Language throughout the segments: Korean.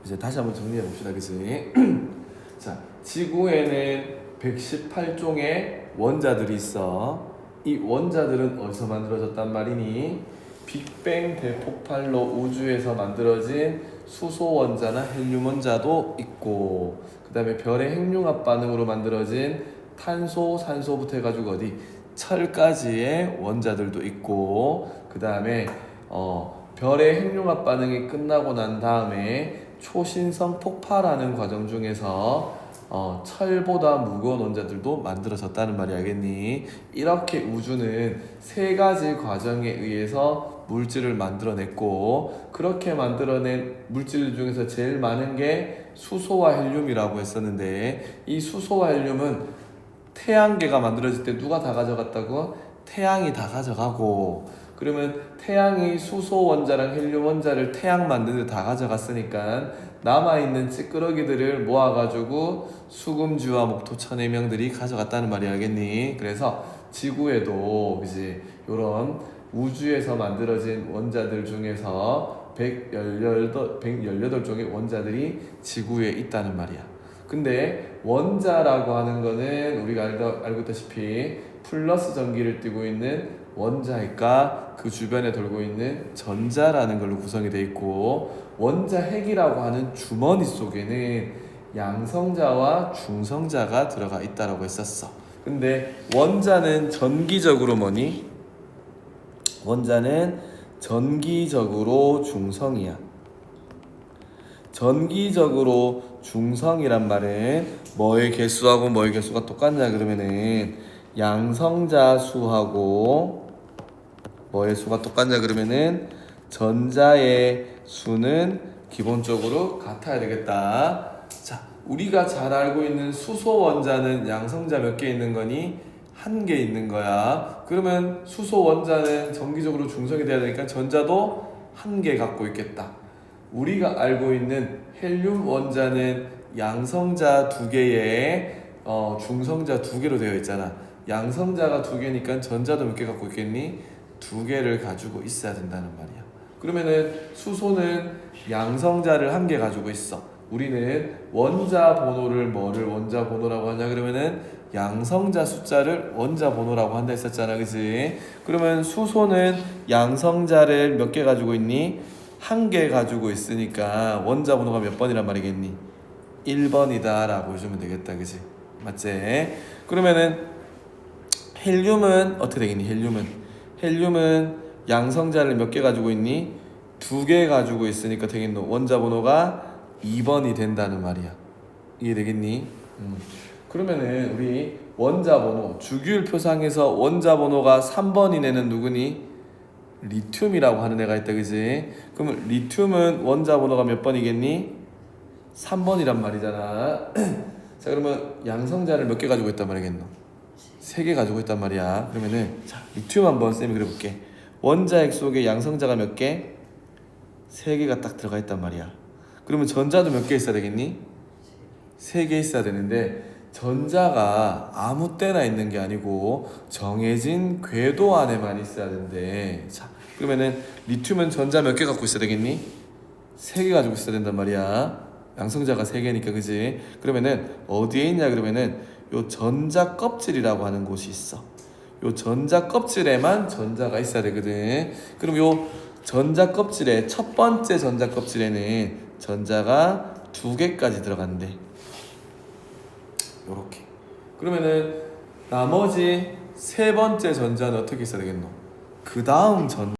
이제 다시 한번 정리해 봅시다, 그치? 자, 지구에는 118종의 원자들이 있어. 이 원자들은 어디서 만들어졌단 말이니? 빅뱅 대폭발로 우주에서 만들어진 수소 원자나 헬륨 원자도 있고, 그 다음에 별의 핵융합 반응으로 만들어진 탄소, 산소부터 해가지고 어디 철까지의 원자들도 있고, 그 다음에 별의 핵융합 반응이 끝나고 난 다음에 초신성 폭발하는 과정 중에서 철보다 무거운 원자들도 만들어졌다는 말이 알겠니? 이렇게 우주는 세 가지 과정에 의해서 물질을 만들어냈고, 그렇게 만들어낸 물질 중에서 제일 많은 게 수소와 헬륨이라고 했었는데, 이 수소와 헬륨은 태양계가 만들어질 때 누가 다 가져갔다고? 태양이 다 가져가고, 그러면 태양이 수소 원자랑 헬륨 원자를 태양 만드는 데 다 가져갔으니까 남아있는 찌끄러기들을 모아가지고 수금주와 목토 천해명들이 가져갔다는 말이 알겠니? 그래서 지구에도 그지 요런 우주에서 만들어진 원자들 중에서 118종의 원자들이 지구에 있다는 말이야. 근데 원자라고 하는 거는 우리가 알고 있다시피 플러스 전기를 띠고 있는 원자핵과 그 주변에 돌고 있는 전자라는 걸로 구성이 되어 있고, 원자핵이라고 하는 주머니 속에는 양성자와 중성자가 들어가 있다라고 했었어. 근데 원자는 전기적으로 뭐니? 원자는 전기적으로 중성이야. 전기적으로 중성이란 말은 뭐의 개수하고 뭐의 개수가 똑같냐 그러면은 양성자 수하고 뭐의 수가 똑같냐 그러면은 전자의 수는 기본적으로 같아야 되겠다. 자, 우리가 잘 알고 있는 수소 원자는 양성자 몇 개 있는 거니? 한 개 있는 거야. 그러면 수소 원자는 전기적으로 중성이 돼야 되니까 전자도 한 개 갖고 있겠다. 우리가 알고 있는 헬륨 원자는 양성자 두 개에 중성자 두 개로 되어 있잖아. 양성자가 두 개니까 전자도 몇 개 갖고 있겠니? 두 개를 가지고 있어야 된다는 말이야. 그러면은 수소는 양성자를 한 개 가지고 있어. 우리는 원자 번호를 뭐를 원자 번호라고 하냐 그러면은 양성자 숫자를 원자 번호라고 한다 했었잖아, 그치? 그러면 수소는 양성자를 몇 개 가지고 있니? 한 개 가지고 있으니까 원자 번호가 몇 번이란 말이겠니? 1번이다 라고 해주면 되겠다, 그치? 맞지? 그러면은 헬륨은 어떻게 되겠니? 헬륨은 양성자를 몇 개 가지고 있니? 두 개 가지고 있으니까 되겠노? 원자 번호가 2번이 된다는 말이야. 이해되겠니? 그러면은 우리 원자 번호 주기율 표상에서 원자 번호가 3번인 애는 누구니? 리튬이라고 하는 애가 있다, 그지? 그러면 리튬은 원자 번호가 몇 번이겠니? 3번이란 말이잖아. 자, 그러면 양성자를 몇 개 가지고 있단 말이겠노? 3개 가지고 있단 말이야. 그러면은 자, 리튬 한번 쌤이 그려볼게. 원자핵 속에 양성자가 몇 개? 3개가 딱 들어가 있단 말이야. 그러면 전자도 몇 개 있어야 되겠니? 3개 있어야 되는데, 전자가 아무 때나 있는 게 아니고 정해진 궤도 안에만 있어야 된대. 자, 그러면은 리튬은 전자 몇 개 갖고 있어야 되겠니? 3개 가지고 있어야 된단 말이야. 양성자가 3개니까, 그지? 그러면은 어디에 있냐 그러면은 요 전자 껍질이라고 하는 곳이 있어. 요 전자 껍질에만 전자가 있어야 되거든. 그럼 요 전자 껍질에 첫 번째 전자 껍질에는 전자가 2개까지 들어간대. 요렇게. 그러면은 나머지 세 번째 전자는 어떻게 있어야 되겠노? 그 다음 전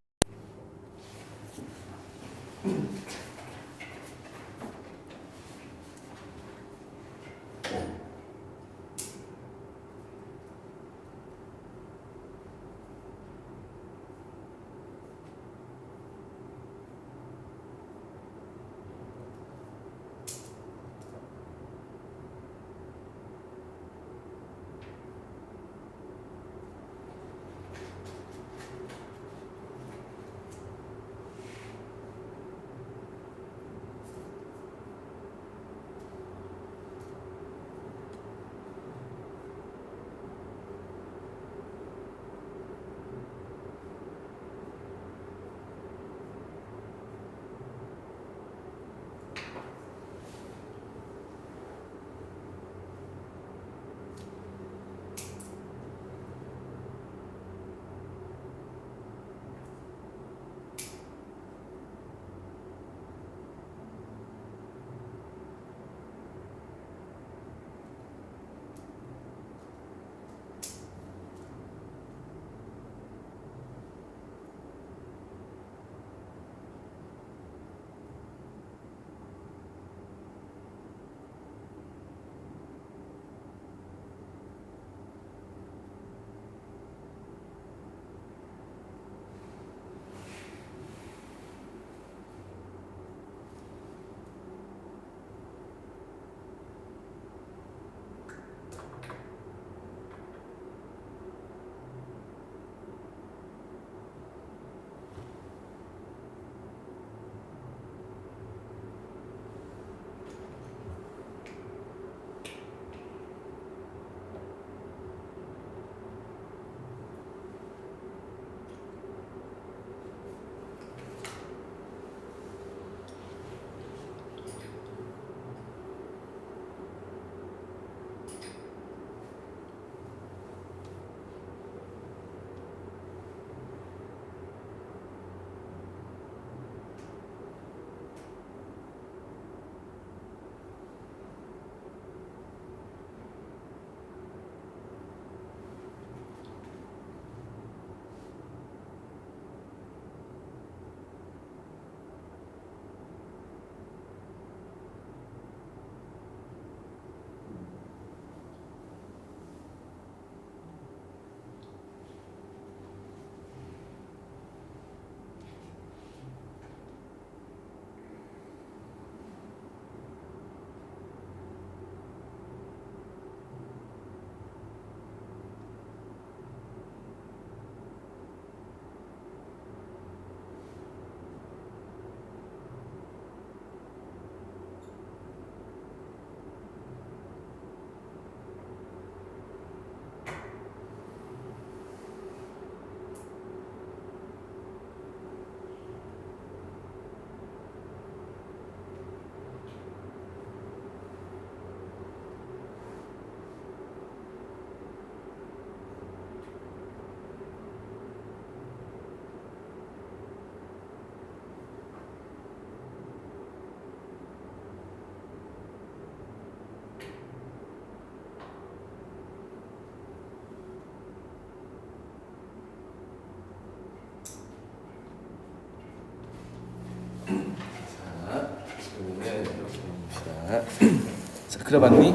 자, 그려봤니?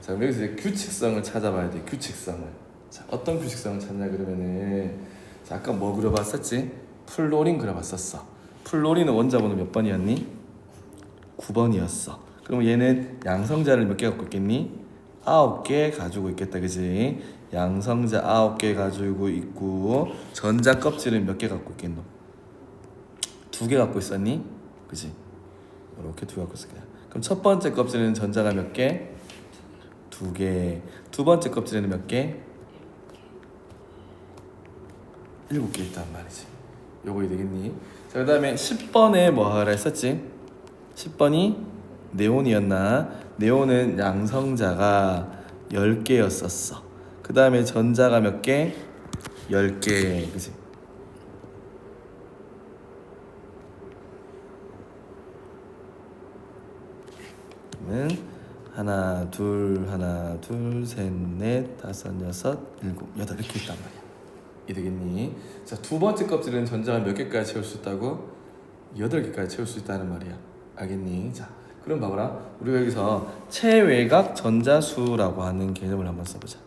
자, 그럼 여기서 이제 규칙성을 찾아봐야 돼. 규칙성을. 자, 어떤 규칙성을 찾냐 그러면은, 자, 아까 뭐 그려봤었지? 플로린 그려봤었어. 플로린은 원자번호 몇 번이었니? 9번이었어. 그럼 얘는 양성자를 몇 개 갖고 있겠니? 9개 가지고 있겠다, 그지? 양성자 9개 가지고 있고, 전자 껍질은 몇 개 갖고 있겠노? 2개 갖고 있었니? 그지? 이렇게 2개 갖고 있을 거야. 그럼 첫 번째 껍질에는 전자가 몇 개? 2개. 두 번째 껍질에는 몇 개? 7개 있단 말이지. 요거 되겠니? 자, 그 다음에 10번에 뭐 하라 했었지? 10번이 네온이었나? 네온은 양성자가 10개였었어. 그 다음에 전자가 몇 개? 10개. 그치? 그러면 하나, 둘, 셋, 넷, 다섯, 여섯, 일곱, 여덟 이렇게 있단 말이야. 이 되겠니? 자, 두 번째 껍질은 전자가 몇 개까지 채울 수 있다고? 8개까지 채울 수 있다는 말이야. 알겠니? 자, 그럼 봐봐라. 우리가 여기서 체외곽 전자수라고 하는 개념을 한번 써보자.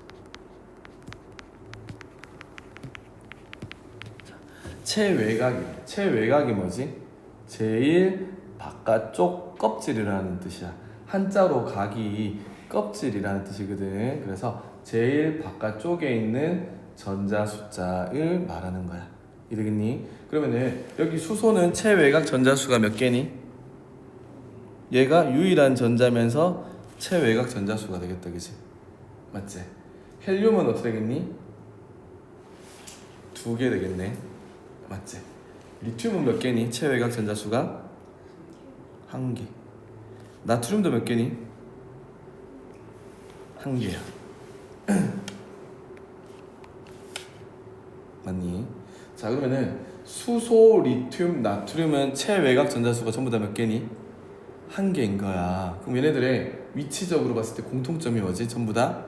체외곽이 뭐지? 제일 바깥쪽 껍질이라는 뜻이야. 한자로 각이 껍질이라는 뜻이거든. 그래서 제일 바깥쪽에 있는 전자 숫자를 말하는 거야. 이되겠니? 그러면은 여기 수소는 체외곽 전자수가 몇 개니? 얘가 유일한 전자면서 체외곽 전자수가 되겠다, 그치? 맞지? 헬륨은 어떻게 되겠니? 2개 되겠네. 맞지? 리튬은 몇 개니? 체외곽 전자수가 1개. 나트륨도 몇 개니? 1개야. 맞니? 자, 그러면은 수소, 리튬, 나트륨은 체외곽 전자수가 전부 다 몇 개니? 1개인 거야. 그럼 얘네들의 위치적으로 봤을 때 공통점이 뭐지? 전부 다?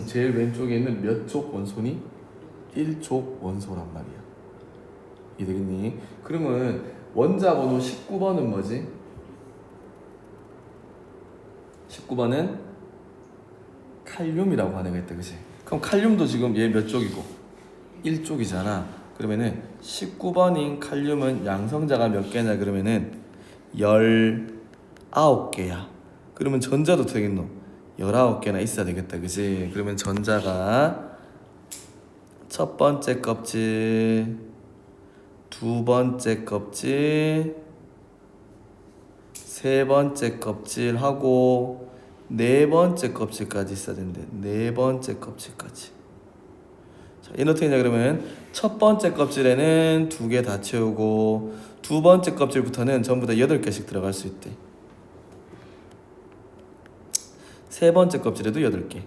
제일 왼쪽에 있는 몇 족 원소니? 1족 원소란 말이야. 이해되겠니? 그러면 원자 번호 19번은 뭐지? 19번은 칼륨이라고 하는 거 있다, 그치? 그럼 칼륨도 지금 얘 몇 쪽이고? 1쪽이잖아. 그러면은 19번인 칼륨은 양성자가 몇 개냐 그러면은 19개야. 그러면 전자도 되겠노? 19개나 있어야 되겠다, 그치? 그러면 전자가 첫 번째 껍질, 두 번째 껍질, 세 번째 껍질하고 네 번째 껍질까지 있어야 된대. 네 번째 kop질까지. 자, 얘는 어떻게 했냐 그러면 첫 번째 껍질에는 2개 다 채우고 두 번째 껍질부터는 전부 다 8개씩 들어갈 수 있대. 세 번째 껍질에도 8개.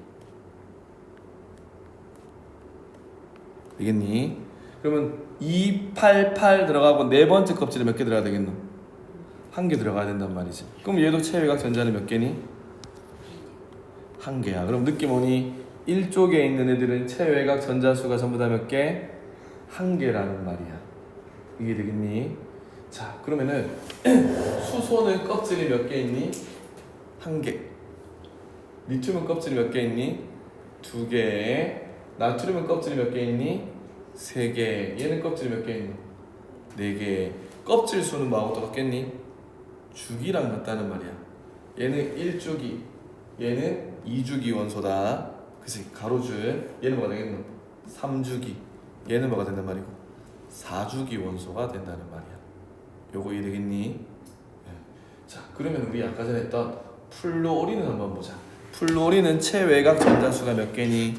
되겠니? 그러면 2, 8, 8 들어가고 네 번째 껍질에 몇 개 들어가야 되겠노? 1개 들어가야 된단 말이지. 그럼 얘도 체외곽 전자는 몇 개니? 1개야. 그럼 느낌 오니? 1쪽에 있는 애들은 체외곽 전자수가 전부 다 몇 개? 1개라는 말이야. 이게 되겠니? 자, 그러면은 수소는 껍질이 몇 개 있니? 1개. 리튬은 껍질이 몇 개 있니? 2개. 나트륨은 껍질이 몇 개 있니? 3개. 얘는 껍질이 몇 개 있니? 4개. 껍질 수는 뭐하고 똑같겠니? 주기랑 같다는 말이야. 얘는 1주기, 얘는 2주기 원소다. 그치? 가로줄. 얘는 뭐가 되겠노? 3주기. 얘는 뭐가 된단 말이고? 4주기 원소가 된다는 말이야. 요거 이해되겠니? 네. 자, 그러면 우리 아까 전에 했던 플로린을 한번 보자. 플로린은 체외곽 전자수가 몇 개니?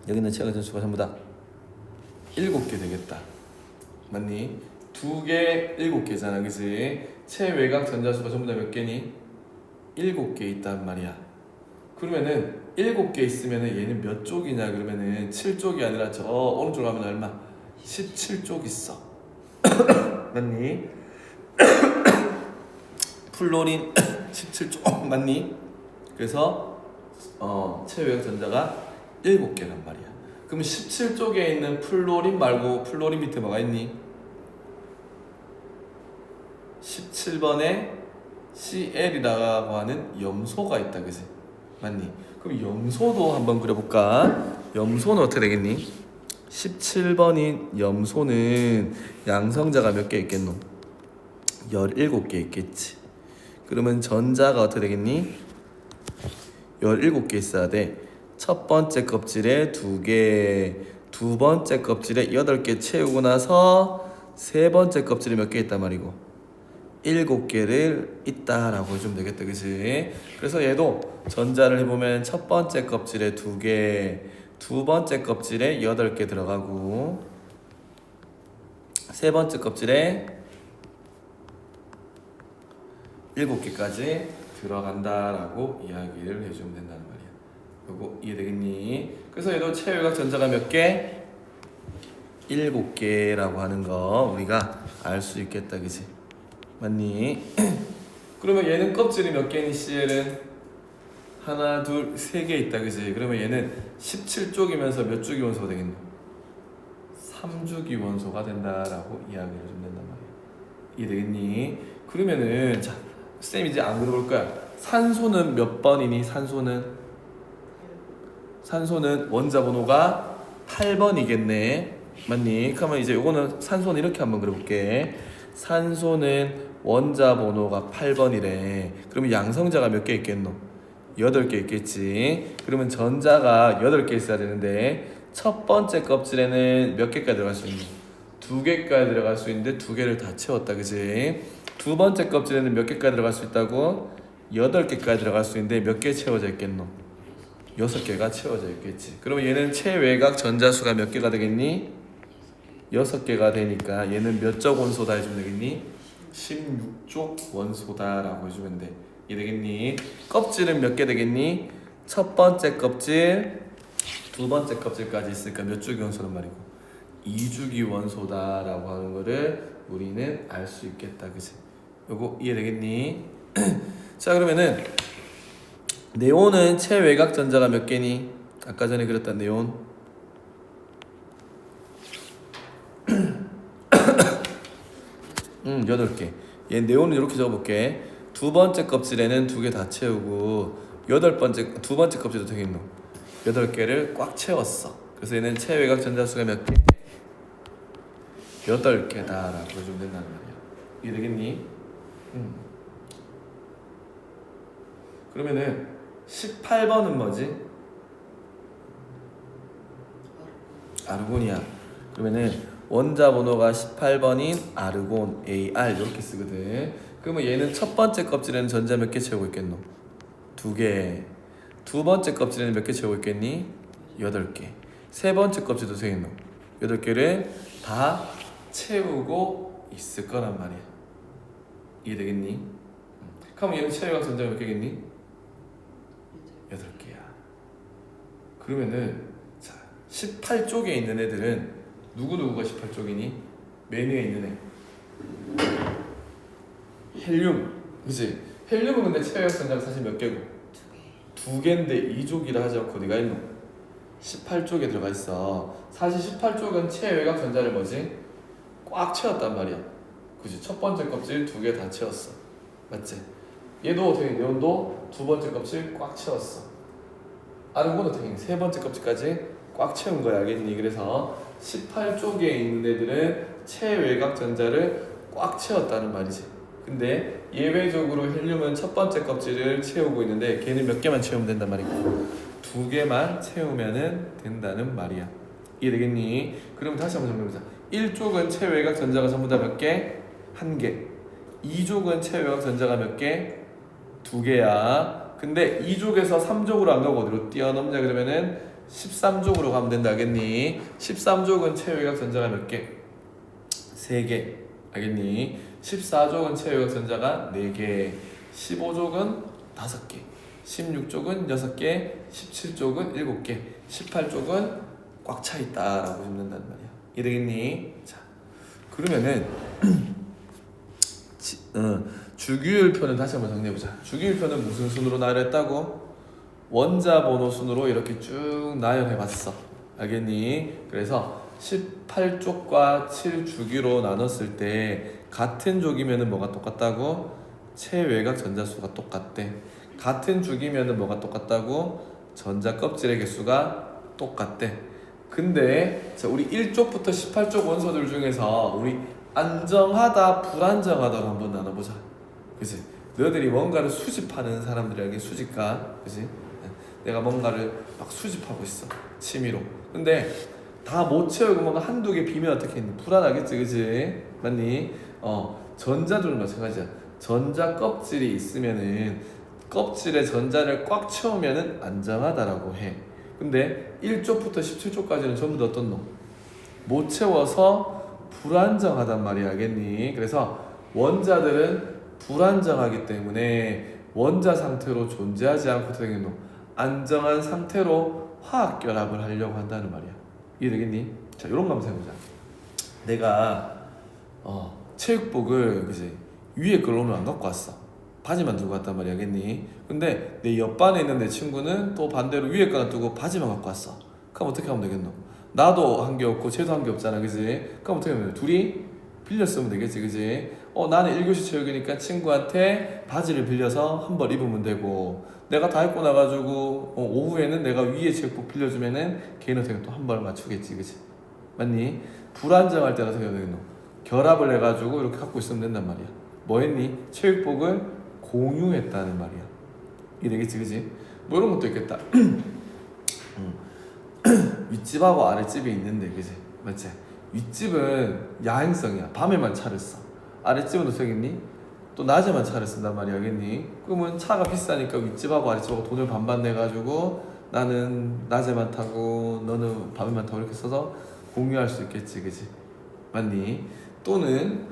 여기 있는 체외곽 전자수가 전부 다 7개 되겠다. 맞니? 2개, 7개잖아, 그치? 체외곽 전자수가 전부 다 몇 개니? 7개 있단 말이야. 그러면은 7개 있으면은 얘는 몇 쪽이냐 그러면은 7쪽이 아니라 저 오른쪽 가면 얼마? 17쪽 있어. 맞니? 플로린 17쪽 맞니? 그래서 체외곽 전자가 7개란 말이야. 그럼 17쪽에 있는 플로린 말고 플로린 밑에 뭐가 있니? 17번에 CL이라고 하는 염소가 있다, 그지? 맞니? 그럼 염소도 한번 그려볼까? 염소는 어떻게 되겠니? 17번인 염소는 양성자가 몇 개 있겠노? 17개 있겠지. 그러면 전자가 어떻게 되겠니? 17개 있어야 돼. 첫 번째 껍질에 2개, 두 번째 껍질에 8개 채우고 나서 세 번째 껍질에 몇 개 있단 말이고 7개를 있다라고 해주면 되겠다, 그치? 그래서 얘도 전자를 해보면 첫 번째 껍질에 2개, 두 번째 껍질에 8개 들어가고 세 번째 껍질에 7개까지 들어간다라고 이야기를 해주면 된다는 말이야. 요거 이해되겠니? 그래서 얘도 체외각 전자가 몇 개? 7개라고 하는 거 우리가 알 수 있겠다, 그치? 맞니? 그러면 얘는 껍질이 몇 개니? CL은 하나, 둘, 세 개 있다, 그치? 그러면 얘는 17쪽이면서 몇 주기 원소가 되겠노? 3주기 원소가 된다라고 이야기를 해주면 된단 말이야. 이해되겠니? 그러면은 자, 쌤 이제 안 그려볼 거야. 산소는 몇 번이니? 산소는 원자 번호가 8번이겠네. 맞니? 그러면 이제 요거는 산소는 이렇게 한번 그려볼게. 산소는 원자 번호가 8번이래. 그러면 양성자가 몇 개 있겠노? 8개 있겠지. 그러면 전자가 8개 있어야 되는데 첫 번째 껍질에는 몇 개까지 들어갈 수 있니? 2개까지 들어갈 수 있는데 2개를 다 채웠다, 그지? 두 번째 껍질에는 몇 개까지 들어갈 수 있다고? 8개까지 들어갈 수 있는데 몇 개 채워져 있겠노? 6개가 채워져 있겠지. 그러면 얘는 체외각 전자수가 몇 개가 되겠니? 6개가 되니까 얘는 몇 적 원소다 해주면 되겠니? 16쪽 원소다라고 해주면 돼. 이해되겠니? 껍질은 몇 개 되겠니? 첫 번째 껍질, 두 번째 껍질까지 있으니까 몇 주기 원소란 말이고 2주기 원소다라고 하는 거를 우리는 알 수 있겠다, 그치? 요거 이해되겠니? 자, 그러면은 네온은 체외각 전자가 몇 개니? 아까 전에 그렸던 네온 8개. 얘 네온은 이렇게 적어볼게. 두 번째 껍질에는 2개 다 채우고 두 번째 껍질도 되겠노? 8개를 꽉 채웠어. 그래서 얘는 체외각 전자수가 몇 개? 8개다라고 해주면 된다는 말이야. 이해되겠니? 그러면은 18번은 뭐지? 아르곤이야. 그러면은 원자 번호가 18번인 아르곤 AR 이렇게 쓰거든. 그러면 얘는 첫 번째 껍질에는 전자 몇 개 채우고 있겠노? 2개. 두 번째 껍질에는 몇 개 채우고 있겠니? 8개. 세 번째 껍질도 세겠노? 8개를 다 채우고 있을 거란 말이야. 이해되겠니? 그럼 얘는 체외각 전자가 몇 개겠니? 8개야. 그러면은 자, 18쪽에 있는 애들은 누구누구가 18쪽이니? 맨 위에 있는 애 헬륨, 그치? 헬륨은 근데 체외각 전자가 사실 몇 개고? 2개인데 2족이라 하지 않고 어디가 있노? 18쪽에 들어가 있어. 사실 18쪽은 체외각 전자를 뭐지? 꽉 채웠단 말이야. 그치? 첫 번째 껍질 2개 다 채웠어. 맞지? 얘도 어떻게 네온도 두 번째 껍질 꽉 채웠어. 아르곤은 어떻게 세 번째 껍질까지 꽉 채운 거야, 알겠니? 그래서 18쪽에 있는 애들은 체외각 전자를 꽉 채웠다는 말이지. 근데 예외적으로 헬륨은 첫 번째 껍질을 채우고 있는데 걔는 몇 개만 채우면 된단 말이고 2개만 채우면 된다는 말이야. 이해되겠니? 그럼 다시 한번 정리해보자. 1쪽은 체외각 전자가 전부 다 몇 개? 1개. 2족은 체외각 전자가 몇 개? 2개야. 근데 2족에서 3족으로 안 가고 어디로 뛰어넘냐 그러면은 13족으로 가면 된다, 알겠니? 13족은 체외각 전자가 몇 개? 3개. 알겠니? 14족은 체외각 전자가 4개. 15족은 5개. 16족은 6개. 17족은 7개. 18족은 꽉 차 있다라고 보면 된다는 말이야. 이해되겠니? 자, 그러면은 주기율표는 다시 한번 정리해보자. 주기율표는 무슨 순으로 나열했다고? 원자 번호 순으로 이렇게 쭉 나열해봤어. 알겠니? 그래서 18쪽과 7주기로 나눴을 때 같은 족이면은 뭐가 똑같다고? 체외곽 전자수가 똑같대. 같은 주기면은 뭐가 똑같다고? 전자 껍질의 개수가 똑같대. 근데 자, 우리 1쪽부터 18쪽 원소들 중에서 우리 안정하다, 불안정하다로 한번 나눠보자. 그치? 너희들이 뭔가를 수집하는 사람들에게 수집가, 그치? 내가 뭔가를 막 수집하고 있어, 취미로. 근데 다 못 채우고 뭔가 한두 개 비면 어떻게 했니? 불안하겠지, 그치? 맞니? 전자들은 마찬가지야. 전자 껍질이 있으면은 껍질에 전자를 꽉 채우면은 안정하다라고 해. 근데 1쪽부터 17쪽까지는 전부 다 어떤 놈? 못 채워서 불안정하단 말이야, 알겠니? 그래서 원자들은 불안정하기 때문에 원자 상태로 존재하지 않고 되게 놈 안정한 상태로 화학 결합을 하려고 한다는 말이야. 이해되겠니? 자, 이런 거 한번 해보자. 내가 체육복을 그지 위에 걸 오늘 안 갖고 왔어. 바지만 들고 왔단 말이야, 알겠니? 근데 내 옆반에 있는 내 친구는 또 반대로 위에 거 놔두고 바지만 갖고 왔어. 그럼 어떻게 하면 되겠노? 나도 한 게 없고 쟤도 한 게 없잖아, 그지? 그럼 어떻게 하면 돼? 둘이 빌려 쓰면 되겠지, 그지? 나는 1교시 체육이니까 친구한테 바지를 빌려서 한 벌 입으면 되고, 내가 다 입고 나가지고 오후에는 내가 위에 체육복 빌려주면은 걔는 어떻게 또 한 벌 맞추겠지, 그지? 맞니? 불안정할 때는 어떻게 해야 되겠노? 결합을 해가지고 이렇게 갖고 있으면 된단 말이야. 뭐 했니? 체육복을 공유했다는 말이야. 이게 되겠지, 그지? 뭐 이런 것도 있겠다. 윗집하고 아랫집이 있는데, 그지? 맞지? 윗집은 야행성이야. 밤에만 차를 써. 아랫집은 어떻게 겠니? 또 낮에만 차를 쓴단 말이야, 알겠니? 그러면 차가 비싸니까 윗집하고 아랫집하고 돈을 반반 내가지고 나는 낮에만 타고 너는 밤에만 타고 이렇게 써서 공유할 수 있겠지, 그지? 맞니? 또는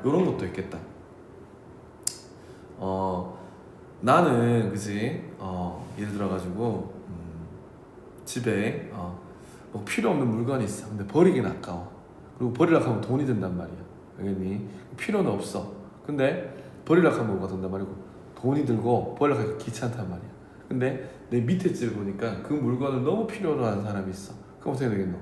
이런 것도 있겠다. 나는 그지? 예를 들어가지고 집에 뭐 필요 없는 물건이 있어. 근데 버리긴 아까워. 그리고 버리려고 하면 돈이 든단 말이야. 알겠니? 필요는 없어. 근데 버리려고 하면 뭐가 든단 말이고 돈이 들고 버리려고 하니까 귀찮단 말이야. 근데 내 밑에 집을 보니까 그 물건을 너무 필요로 하는 사람이 있어. 그럼 어떻게 되겠노?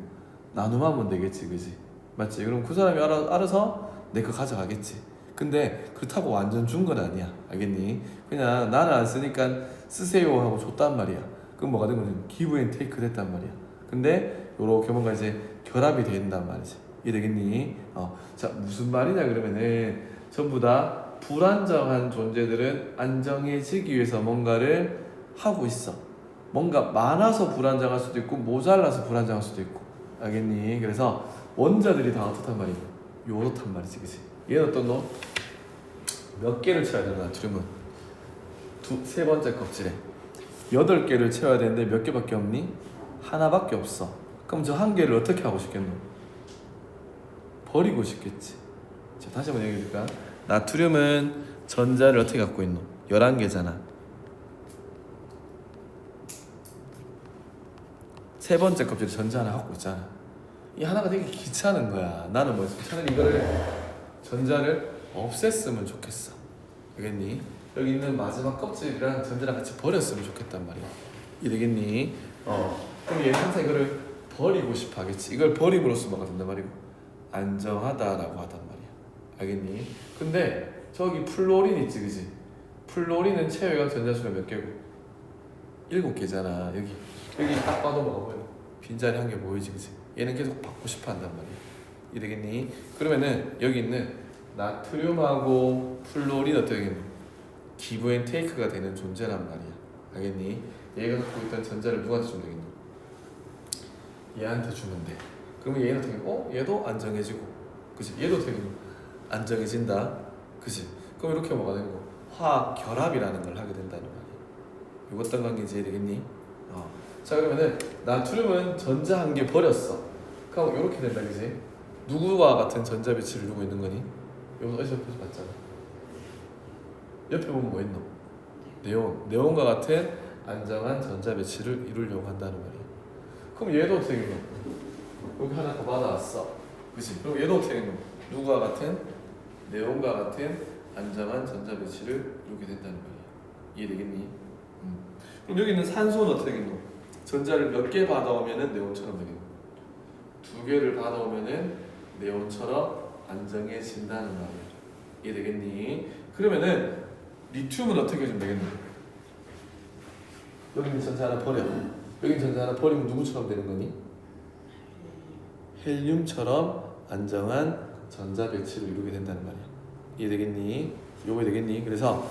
나눔하면 되겠지, 그지? 맞지? 그럼 그 사람이 알아서 내 거 가져가겠지. 근데 그렇다고 완전 준 건 아니야, 알겠니? 그냥 나는 안 쓰니까 쓰세요 하고 줬단 말이야. 그럼 뭐가 된 거지? 기브 앤 테이크 됐단 말이야. 근데 요렇게 뭔가 이제 결합이 된단 말이지. 이해되겠니? 자, 무슨 말이냐 그러면은 전부 다 불안정한 존재들은 안정해지기 위해서 뭔가를 하고 있어. 뭔가 많아서 불안정할 수도 있고 모자라서 불안정할 수도 있고, 알겠니? 그래서 원자들이 다 어떻단 말이야? 요렇단 말이지, 그치? 얘는 어떤 놈? 몇 개를 채워야 되나? 나트륨은 세 번째 껍질에 8개를 채워야 되는데 몇 개밖에 없니? 하나밖에 없어. 그럼 저 한 개를 어떻게 하고 싶겠노? 버리고 싶겠지. 자, 다시 한번 얘기해줄까? 나트륨은 전자를 어떻게 갖고 있노? 11개잖아. 세 번째 껍질에 전자 하나 갖고 있잖아. 이 하나가 되게 귀찮은 거야. 나는 뭐 차라리 이거를 전자를 없앴으면 좋겠어. 알겠니? 여기 있는 마지막 껍질이랑 전자랑 같이 버렸으면 좋겠단 말이야. 이해되겠니? 그럼 얘는 항상 이거를 버리고 싶어 하겠지. 이걸 버림으로써 뭐가 된단 말이고 안정하다라고 하단 말이야. 알겠니? 근데 저기 플로린 있지, 그지? 플로린은 체외곽 전자수가 몇 개고? 7개잖아. 여기 딱 봐도 뭐가 보여? 빈자리 한 개 보이지, 그지? 얘는 계속 받고 싶어 한단 말이야. 이해되겠니? 그러면은 여기 있는 나트륨하고 플로린 어떻게 기브 앤 테이크가 되는 존재란 말이야. 알겠니? 얘가 갖고 있던 전자를 누구한테 주면 되겠노? 얘한테 주면 돼. 그러면 얘는 어떻게 얘도 안정해지고, 그치? 얘도 어떻게 안정해진다, 그치? 그럼 이렇게 뭐가 되는 거? 화학 결합이라는 걸 하게 된다는 말이야. 이거 어떤 관계인지 이해되겠니? 자, 그러면은 나트륨은 전자 한 개 버렸어. 그럼 이렇게 된다, 그지? 누구와 같은 전자 배치를 이루고 있는 거니? 이거 어디서 봤잖아. 옆에 보면 뭐 있노? 네온과 같은 안정한 전자 배치를 이루려고 한다는 말이야. 그럼 얘도 어떻게 되노? 여기 하나 더 받아왔어, 그치? 그럼 얘도 어떻게 되노? 누구와 같은? 네온과 같은 안정한 전자 배치를 이루게 된다는 말이야. 이해되겠니? 그럼 여기 있는 산소는 어떻게 되겠노? 전자를 몇 개 받아오면은 네온처럼 되겠노? 2개를 받아오면은 네온처럼 안정해진다는 말이야. 이해되겠니? 그러면은 리튬은 어떻게 해주면 되겠니? 여기는 전자 하나 버려. 여기는 전자 하나 버리면 누구처럼 되는 거니? 헬륨처럼 안정한 전자 배치를 이루게 된다는 말이야. 이해되겠니? 요거 되겠니? 그래서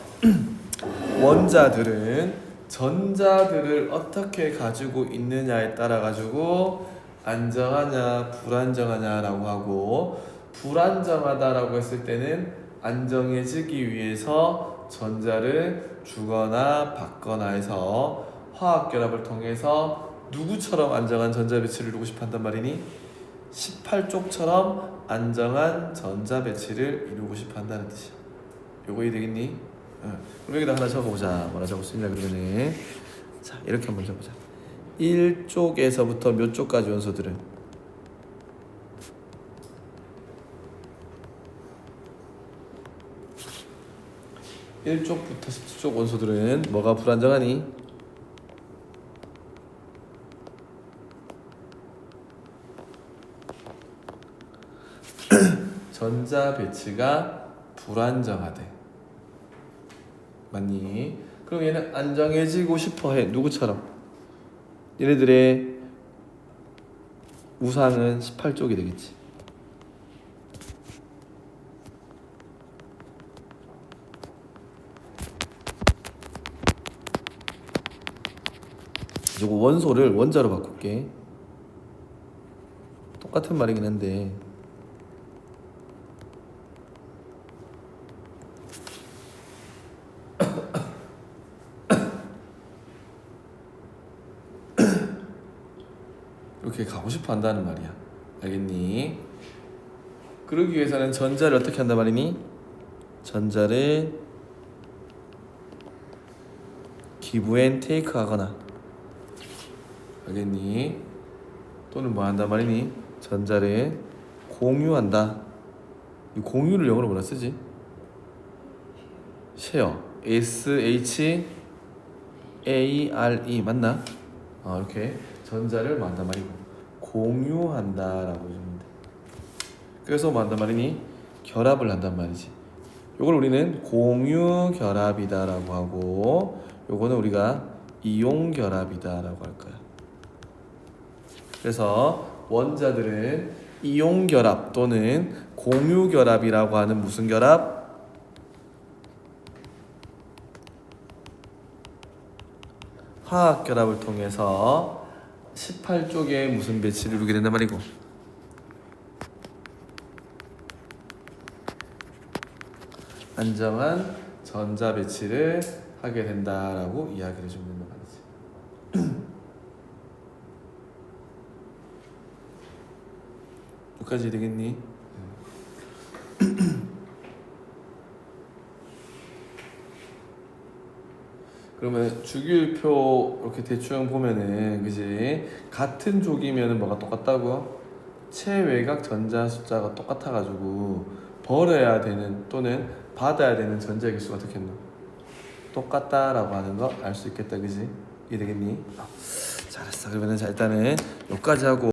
원자들은 전자들을 어떻게 가지고 있느냐에 따라 가지고 안정하냐 불안정하냐라고 하고, 불안정하다라고 했을 때는 안정해지기 위해서 전자를 주거나 받거나 해서 화학결합을 통해서 누구처럼 안정한 전자 배치를 이루고 싶어 한단 말이니? 18쪽처럼 안정한 전자 배치를 이루고 싶어 한다는 뜻이야. 요거 이해되겠니? 그럼 여기다 하나 적어보자. 뭐라 적을 수 있냐 그러면은, 자 이렇게 한번 적어보자. 1쪽에서부터 몇 쪽까지 원소들은? 1쪽부터 10쪽 원소들은 뭐가 불안정하니? 전자 배치가 불안정하대. 맞니? 그럼 얘는 안정해지고 싶어해. 누구처럼? 얘네들의 우상은 18쪽이 되겠지. 이거 원소를 원자로 바꿀게. 똑같은 말이긴 한데 이렇게 가고 싶어 한다는 말이야. 알겠니? 그러기 위해서는 전자를 어떻게 한단 말이니? 전자를 기브 앤 테이크 하거나, 알겠니? 또는 뭐 한단 말이니? 전자를 공유한다. 이 공유를 영어로 뭐라 쓰지? 쉐어. SHARE 맞나? 이렇게 전자를 뭐 한단 말이고 공유한다라고 해주면 돼. 그래서 뭐 한단 말이니? 결합을 한단 말이지. 요걸 우리는 공유 결합이다라고 하고, 요거는 우리가 이용 결합이다라고 할 거야. 그래서 원자들은 이용 결합 또는 공유 결합이라고 하는 무슨 결합? 화학 결합을 통해서 18쪽에 무슨 배치를 이루게 된단 말이고, 안정한 전자 배치를 하게 된다라고 이야기를 해주는 말이지. 여기까지 되겠니? 그러면 주기율표 이렇게 대충 보면은, 그지? 같은 족이면은 뭐가 똑같다고? 체외곽 전자 숫자가 똑같아가지고 버려야 되는 또는 받아야 되는 전자의 개수가 어떻게 했노? 똑같다라고 하는 거 알 수 있겠다, 그지? 이해되겠니? 잘했어. 그러면은 자 일단은 여기까지 하고.